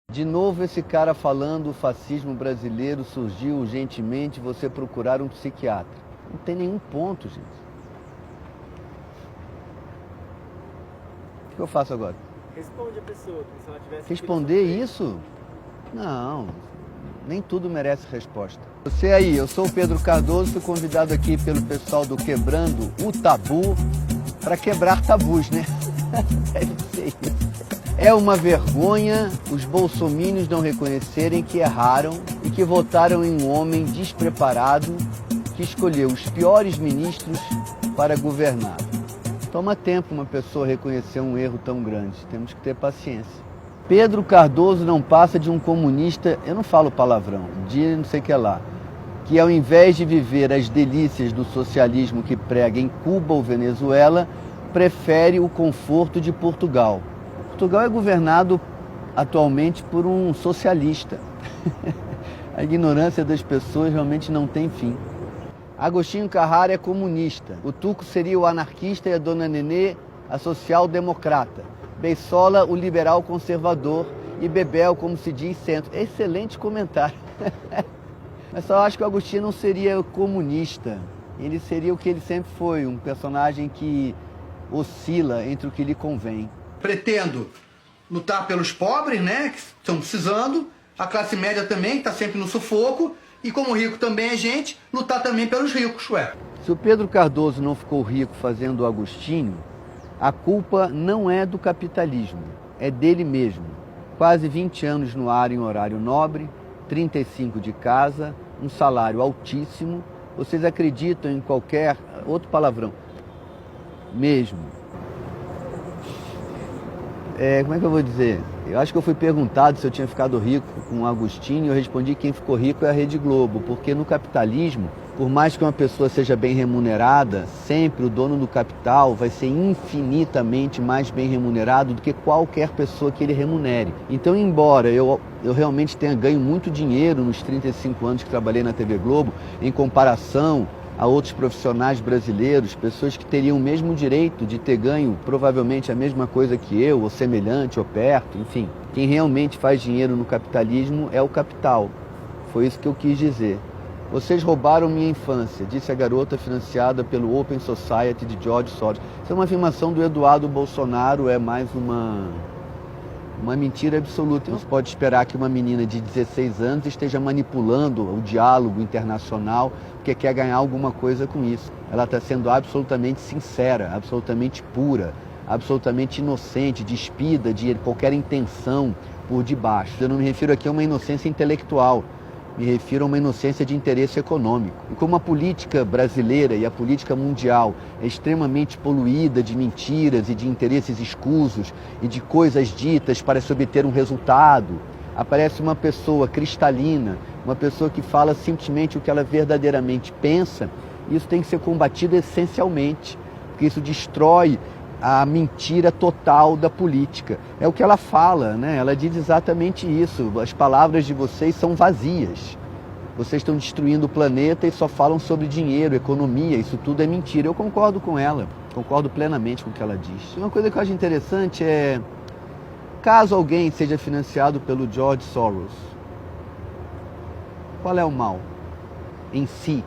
De novo esse cara falando o fascismo brasileiro surgiu urgentemente, você procurar um psiquiatra. Não tem nenhum ponto, gente. O que eu faço agora? Responde a pessoa, como se ela tivesse... Responder isso? Não, nem tudo merece resposta. Você aí, eu sou o Pedro Cardoso, fui convidado aqui pelo pessoal do Quebrando o Tabu para quebrar tabus, né? Deve ser isso. É uma vergonha os bolsomínios não reconhecerem que erraram e que votaram em um homem despreparado que escolheu os piores ministros para governar. Toma tempo uma pessoa reconhecer um erro tão grande, temos que ter paciência. Pedro Cardoso não passa de um comunista, eu não falo palavrão, de não sei o que lá, que ao invés de viver as delícias do socialismo que prega em Cuba ou Venezuela, prefere o conforto de Portugal. Portugal é governado atualmente por um socialista. A ignorância das pessoas realmente não tem fim. Agostinho Carrara é comunista. O Tuco seria o anarquista e a Dona Nenê a social-democrata. Beissola, o liberal conservador. E Bebel, como se diz, centro. Excelente comentário. Mas só acho que o Agostinho não seria comunista. Ele seria o que ele sempre foi, um personagem que oscila entre o que lhe convém. Pretendo lutar pelos pobres, né, que estão precisando, a classe média também, que está sempre no sufoco, e como rico também é gente, lutar também pelos ricos, ué. Se o Pedro Cardoso não ficou rico fazendo o Agostinho, a culpa não é do capitalismo, é dele mesmo. Quase 20 anos no ar em horário nobre, 35 de casa, um salário altíssimo. Vocês acreditam em qualquer outro palavrão? Mesmo. Como é que eu vou dizer? Eu acho que eu fui perguntado se eu tinha ficado rico com o Agostinho e eu respondi que quem ficou rico é a Rede Globo, porque no capitalismo, por mais que uma pessoa seja bem remunerada, sempre o dono do capital vai ser infinitamente mais bem remunerado do que qualquer pessoa que ele remunere. Então, embora eu realmente tenha ganho muito dinheiro nos 35 anos que trabalhei na TV Globo, em comparação a outros profissionais brasileiros, pessoas que teriam o mesmo direito de ter ganho provavelmente a mesma coisa que eu, ou semelhante, ou perto, enfim. Quem realmente faz dinheiro no capitalismo é o capital. Foi isso que eu quis dizer. Vocês roubaram minha infância, disse a garota financiada pelo Open Society de George Soros. Isso é uma afirmação do Eduardo Bolsonaro, é mais uma mentira absoluta. Não se pode esperar que uma menina de 16 anos esteja manipulando o diálogo internacional porque quer ganhar alguma coisa com isso. Ela está sendo absolutamente sincera, absolutamente pura, absolutamente inocente, despida de qualquer intenção por debaixo. Eu não me refiro aqui a uma inocência intelectual, me refiro a uma inocência de interesse econômico. E como a política brasileira e a política mundial é extremamente poluída de mentiras e de interesses escusos e de coisas ditas para se obter um resultado, aparece uma pessoa cristalina, uma pessoa que fala simplesmente o que ela verdadeiramente pensa, e isso tem que ser combatido essencialmente, porque isso destrói a mentira total da política. É o que ela fala, né? Ela diz exatamente isso. As palavras de vocês são vazias. Vocês estão destruindo o planeta e só falam sobre dinheiro, economia, isso tudo é mentira. Eu concordo com ela, concordo plenamente com o que ela diz. Uma coisa que eu acho interessante é, caso alguém seja financiado pelo George Soros, qual é o mal em si?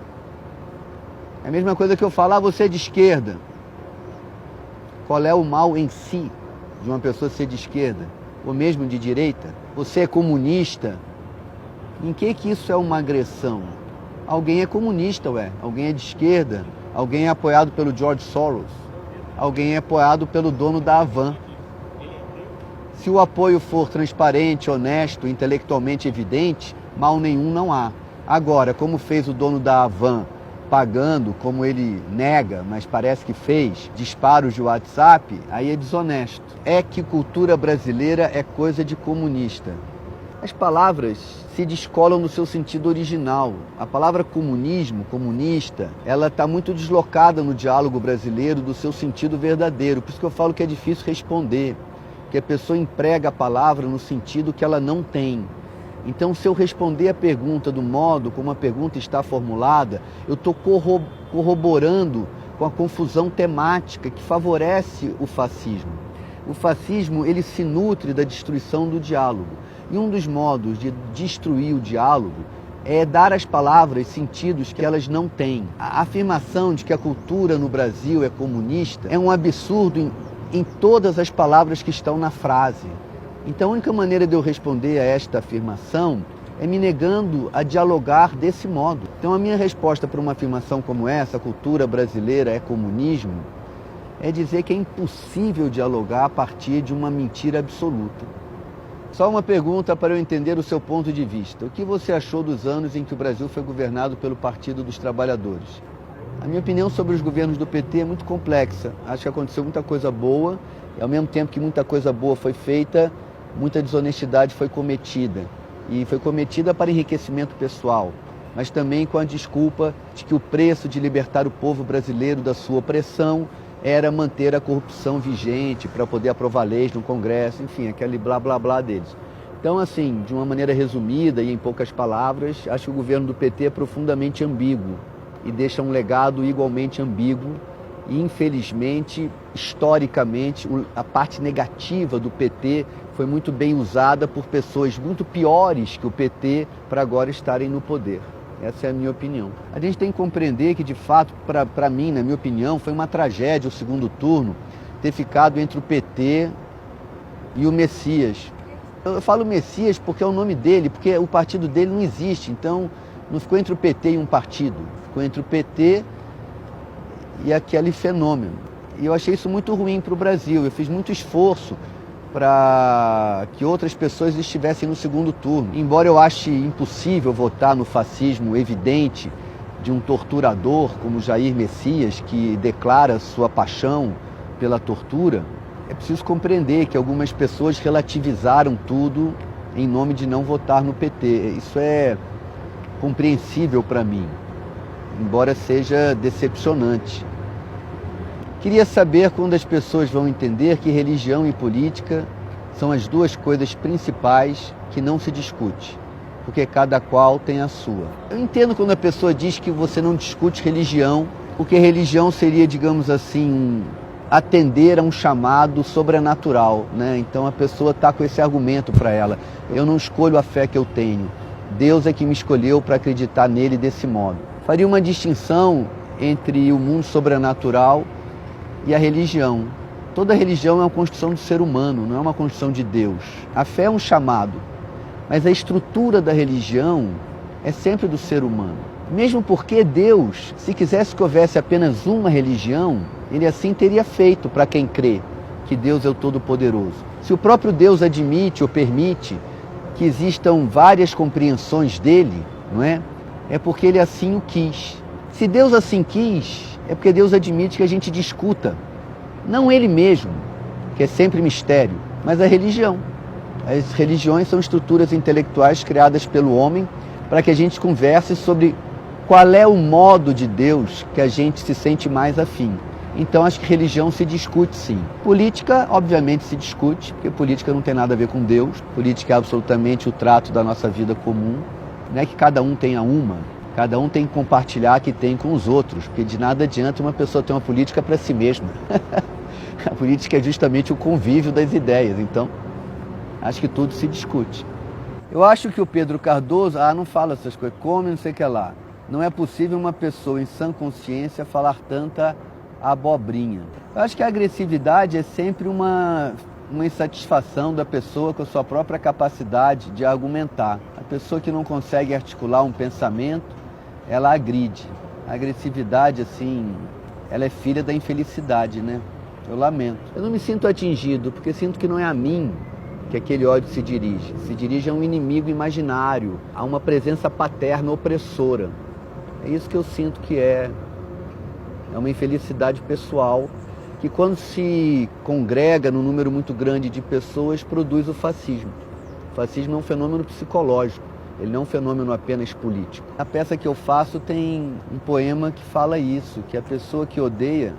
É a mesma coisa que eu falar, você é de esquerda. Qual é o mal em si de uma pessoa ser de esquerda, ou mesmo de direita? Você é comunista? Em que isso é uma agressão? Alguém é comunista, ué. Alguém é de esquerda. Alguém é apoiado pelo George Soros. Alguém é apoiado pelo dono da Havan. Se o apoio for transparente, honesto, intelectualmente evidente, mal nenhum não há. Agora, como fez o dono da Havan, pagando, como ele nega, mas parece que fez, disparos de WhatsApp, aí é desonesto. É que cultura brasileira é coisa de comunista. As palavras se descolam no seu sentido original. A palavra comunismo, comunista, ela está muito deslocada no diálogo brasileiro do seu sentido verdadeiro. Por isso que eu falo que é difícil responder, que a pessoa emprega a palavra no sentido que ela não tem. Então, se eu responder a pergunta do modo como a pergunta está formulada, eu estou corroborando com a confusão temática que favorece o fascismo. O fascismo, ele se nutre da destruição do diálogo. E um dos modos de destruir o diálogo é dar às palavras sentidos que elas não têm. A afirmação de que a cultura no Brasil é comunista é um absurdo em todas as palavras que estão na frase. Então a única maneira de eu responder a esta afirmação é me negando a dialogar desse modo. Então a minha resposta para uma afirmação como essa, a cultura brasileira é comunismo, é dizer que é impossível dialogar a partir de uma mentira absoluta. Só uma pergunta para eu entender o seu ponto de vista. O que você achou dos anos em que o Brasil foi governado pelo Partido dos Trabalhadores? A minha opinião sobre os governos do PT é muito complexa. Acho que aconteceu muita coisa boa e ao mesmo tempo que muita coisa boa foi feita, muita desonestidade foi cometida. E foi cometida para enriquecimento pessoal, mas também com a desculpa de que o preço de libertar o povo brasileiro da sua opressão era manter a corrupção vigente para poder aprovar leis no Congresso, enfim, aquele blá blá blá deles. Então, assim, de uma maneira resumida e em poucas palavras, acho que o governo do PT é profundamente ambíguo e deixa um legado igualmente ambíguo e, infelizmente, historicamente, a parte negativa do PT foi muito bem usada por pessoas muito piores que o PT para agora estarem no poder. Essa é a minha opinião. A gente tem que compreender que, de fato, para mim, na minha opinião, foi uma tragédia o segundo turno ter ficado entre o PT e o Messias. Eu falo Messias porque é o nome dele, porque o partido dele não existe. Então, não ficou entre o PT e um partido. Ficou entre o PT e aquele fenômeno. E eu achei isso muito ruim para o Brasil. Eu fiz muito esforço para que outras pessoas estivessem no segundo turno. Embora eu ache impossível votar no fascismo evidente de um torturador como Jair Messias, que declara sua paixão pela tortura, é preciso compreender que algumas pessoas relativizaram tudo em nome de não votar no PT. Isso é compreensível para mim, embora seja decepcionante. Queria saber quando as pessoas vão entender que religião e política são as duas coisas principais que não se discute, porque cada qual tem a sua. Eu entendo quando a pessoa diz que você não discute religião, porque religião seria, digamos assim, atender a um chamado sobrenatural, né? Então a pessoa está com esse argumento para ela. Eu não escolho a fé que eu tenho. Deus é que me escolheu para acreditar nele desse modo. Faria uma distinção entre o mundo sobrenatural e a religião. Toda religião é uma construção do ser humano, não é uma construção de Deus. A fé é um chamado, mas a estrutura da religião é sempre do ser humano. Mesmo porque Deus, se quisesse que houvesse apenas uma religião, ele assim teria feito para quem crê que Deus é o Todo-Poderoso. Se o próprio Deus admite ou permite que existam várias compreensões dele, não é? É porque ele assim o quis. Se Deus assim quis, é porque Deus admite que a gente discuta, não ele mesmo, que é sempre mistério, mas a religião. As religiões são estruturas intelectuais criadas pelo homem para que a gente converse sobre qual é o modo de Deus que a gente se sente mais afim. Então acho que religião se discute sim. Política, obviamente, se discute, porque política não tem nada a ver com Deus. Política é absolutamente o trato da nossa vida comum. Não é que cada um tenha uma. Cada um tem que compartilhar o que tem com os outros, porque de nada adianta uma pessoa ter uma política para si mesma. A política é justamente o convívio das ideias, então acho que tudo se discute. Eu acho que o Pedro Cardoso, não fala essas coisas, come não sei o que lá. Não é possível uma pessoa em sã consciência falar tanta abobrinha. Eu acho que a agressividade é sempre uma insatisfação da pessoa com a sua própria capacidade de argumentar. A pessoa que não consegue articular um pensamento, ela agride. A agressividade, assim, ela é filha da infelicidade, né? Eu lamento. Eu não me sinto atingido, porque sinto que não é a mim que aquele ódio se dirige. Se dirige a um inimigo imaginário, a uma presença paterna opressora. É isso que eu sinto que é uma infelicidade pessoal, que quando se congrega num número muito grande de pessoas, produz o fascismo. O fascismo é um fenômeno psicológico, ele não é um fenômeno apenas político. A peça que eu faço tem um poema que fala isso, que a pessoa que odeia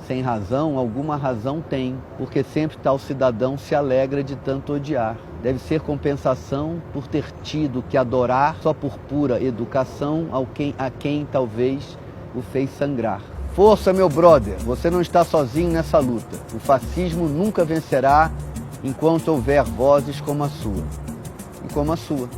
sem razão, alguma razão tem, porque sempre tal cidadão se alegra de tanto odiar. Deve ser compensação por ter tido que adorar só por pura educação a quem talvez o fez sangrar. Força, meu brother, você não está sozinho nessa luta. O fascismo nunca vencerá enquanto houver vozes como a sua. E como a sua.